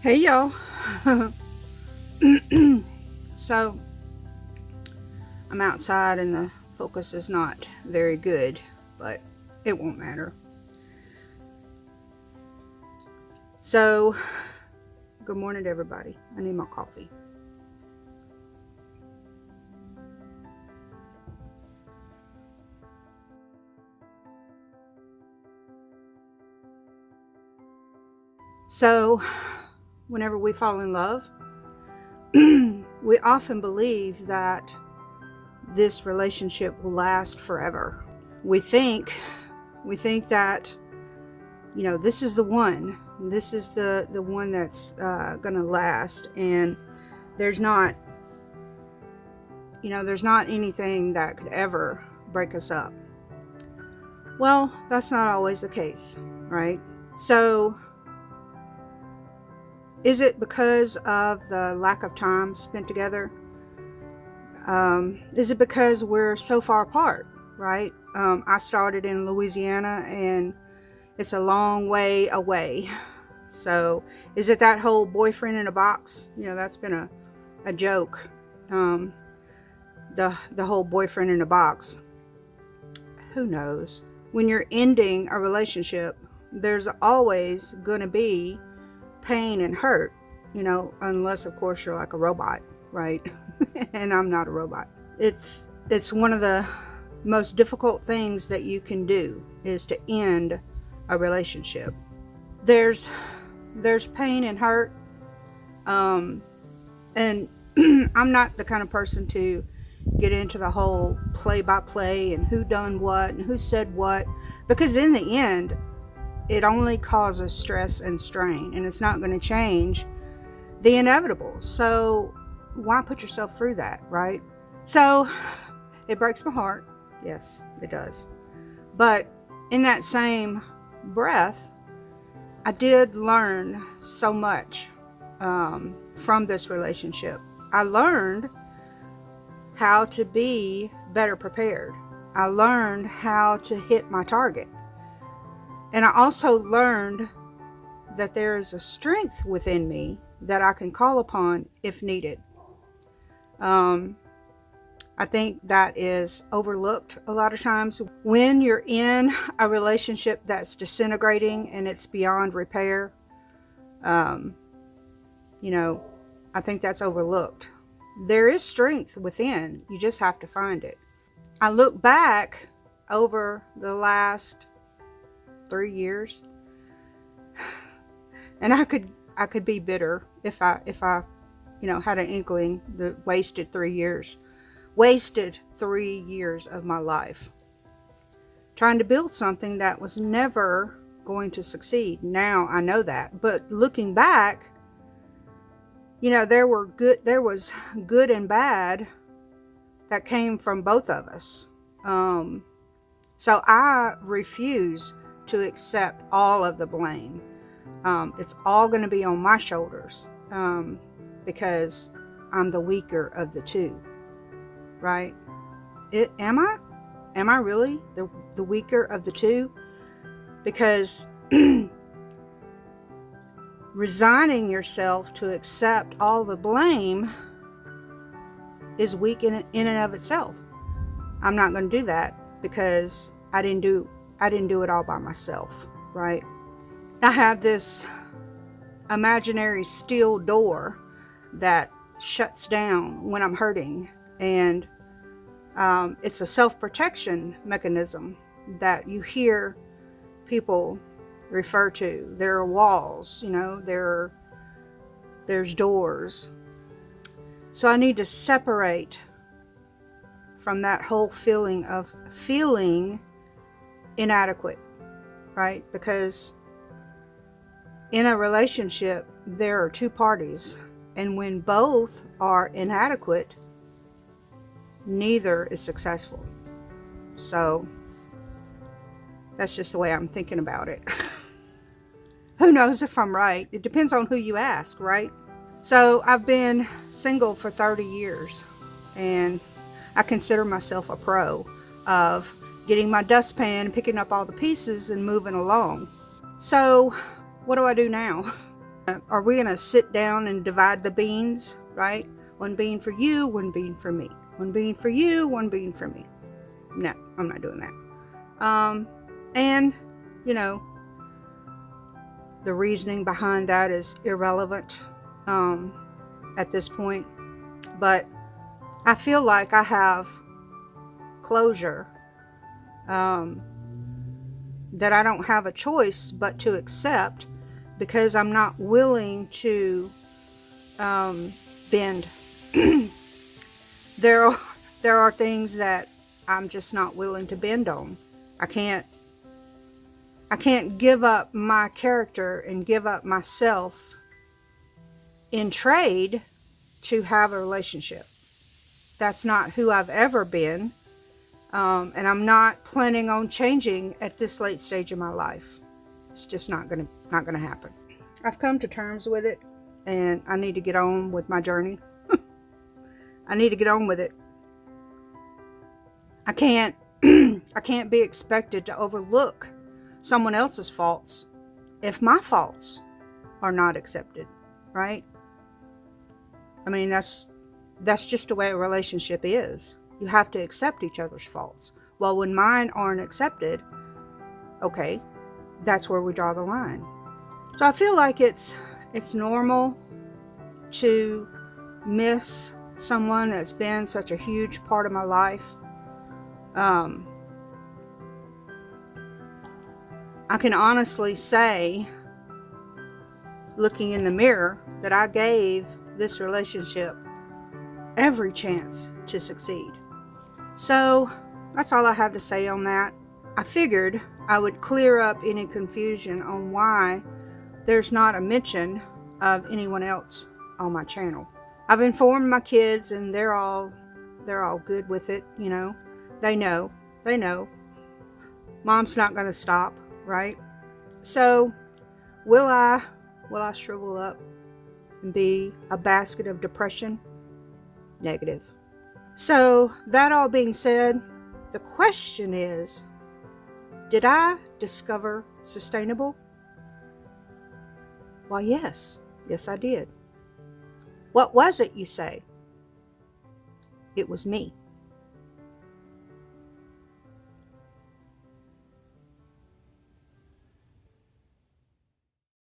Hey y'all. So I'm outside and the focus is not very good, but it won't matter. So, good morning to everybody. I need my coffee. So, whenever we fall in love, we often believe that this relationship will last forever. We think that this is the one. This is the one that's going to last, and there's not there's not anything that could ever break us up. Well, that's not always the case, right? So, is it because of the lack of time spent together? Is it because we're so far apart, right? I started in Louisiana and it's a long way away. So, is it that whole boyfriend in a box? That's been a joke. The whole boyfriend in a box. Who knows? When you're ending a relationship, there's always going to be pain and hurt, unless of course you're like a robot, right? And I'm not a robot. It's one of the most difficult things that you can do is to end a relationship. There's pain and hurt, and I'm not the kind of person to get into the whole play by play and who done what and who said what, because in the end it only causes stress and strain, and it's not going to change the inevitable. So why put yourself through that, right? So it breaks my heart. Yes, it does. But in that same breath, I did learn so much from this relationship. I learned how to be better prepared. I learned how to hit my target. And I also learned that there is a strength within me that I can call upon if needed. I think that is overlooked a lot of times. When you're in a relationship that's disintegrating and it's beyond repair, I think that's overlooked. There is strength within. You just have to find it. I look back over the last 3 years, and I could be bitter if I had an inkling that wasted 3 years of my life trying to build something that was never going to succeed. Now I know that, but looking back, there was good and bad that came from both of us. So I refuse to accept all of the blame. It's all going to be on my shoulders, because I'm the weaker of the two, right? Am I really the weaker of the two? Because resigning yourself to accept all the blame is weak in and of itself. I'm not going to do that because I didn't do it all by myself, right? I have this imaginary steel door that shuts down when I'm hurting, and it's a self-protection mechanism that you hear people refer to. There are walls, there's doors. So I need to separate from that whole feeling of feeling inadequate, right? Because in a relationship, there are two parties, and when both are inadequate, neither is successful. So that's just the way I'm thinking about it. Who knows if I'm right? It depends on who you ask, right? So I've been single for 30 years, and I consider myself a pro of getting my dustpan and picking up all the pieces and moving along. So what do I do now? Are we going to sit down and divide the beans, right? One bean for you, one bean for me. One bean for you, one bean for me. No, I'm not doing that. And, you know, the reasoning behind that is irrelevant at this point. But I feel like I have closure, that I don't have a choice but to accept, because I'm not willing to bend. There are things that I'm just not willing to bend on. I can't give up my character and give up myself in trade to have a relationship. That's not who I've ever been. And I'm not planning on changing at this late stage of my life. It's just not gonna happen. I've come to terms with it, and I need to get on with my journey. I need to get on with it. I can't be expected to overlook someone else's faults if my faults are not accepted, right? I mean, that's just the way a relationship is. You have to accept each other's faults. Well, when mine aren't accepted, okay, that's where we draw the line. So I feel like it's normal to miss someone that's been such a huge part of my life. I can honestly say, looking in the mirror, that I gave this relationship every chance to succeed. So that's all I have to say on that. I figured I would clear up any confusion on why there's not a mention of anyone else on my channel. I've informed my kids, and they're all good with it, you know. They know. Mom's not going to stop, right? So will I shrivel up and be a basket of depression? Negative. So that all being said, the question is, did I discover sustainable? Well, yes I did. What was it, you say? It was me.